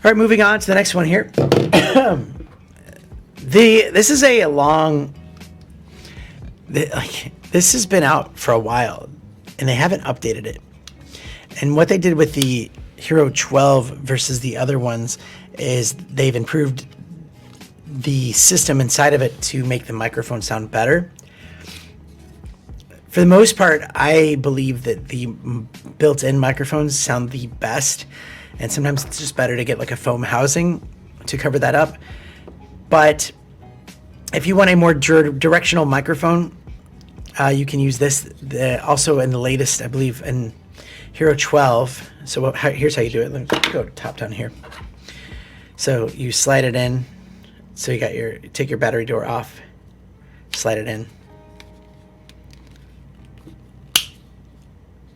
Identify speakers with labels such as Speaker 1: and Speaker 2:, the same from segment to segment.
Speaker 1: All right, moving on to the next one here. This is a long. This has been out for a while, and they haven't updated it. And what they did with the Hero 12 versus the other ones is they've improved the system inside of it to make the microphone sound better. For the most part, I believe that the built-in microphones sound the best, and sometimes it's just better to get like a foam housing to cover that up. But if you want a more directional microphone, you can use this. Also in the latest, I believe, in Hero 12. So here's how you do it. Let me go top down here. So you slide it in. So you got take your battery door off, slide it in.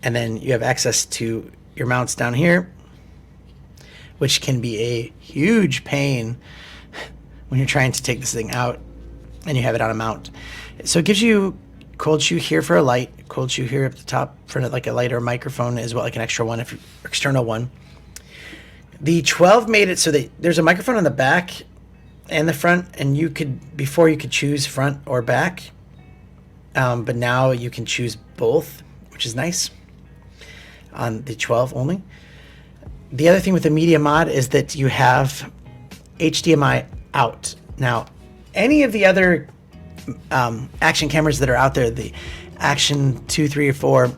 Speaker 1: And then you have access to your mounts down here, which can be a huge pain when you're trying to take this thing out and you have it on a mount. So it gives you cold shoe here for a light, cold shoe here up the top for like a lighter microphone as well, like an extra one, external one. The 12 made it so that there's a microphone on the back and the front, and before you could choose front or back, but now you can choose both, which is nice on the 12 only. The other thing with the Media Mod is that you have HDMI-out. Now, any of the other action cameras that are out there, the Action 2, 3, or 4,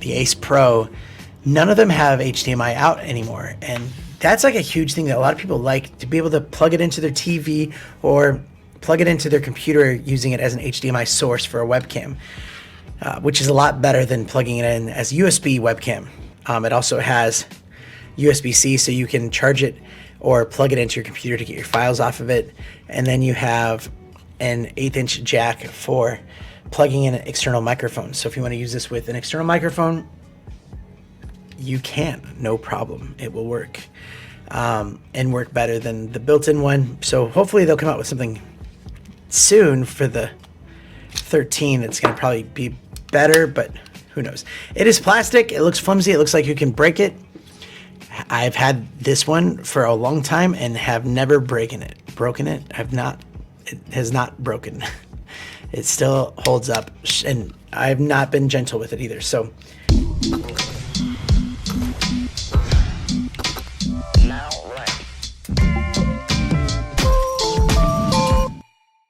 Speaker 1: the Ace Pro, none of them have HDMI-out anymore. And that's like a huge thing that a lot of people like, to be able to plug it into their TV or plug it into their computer using it as an HDMI source for a webcam. Which is a lot better than plugging it in as USB webcam. It also has USB-C, so you can charge it or plug it into your computer to get your files off of it. And then you have an 1/8" jack for plugging in external microphones. So if you want to use this with an external microphone, you can, no problem. It will work, and work better than the built-in one. So hopefully they'll come out with something soon for the 13. It's going to probably be better, but who knows. It is plastic. It looks flimsy. It looks like you can break it. I've had this one for a long time and have never broken it. It has not broken. It still holds up, and I've not been gentle with it either. So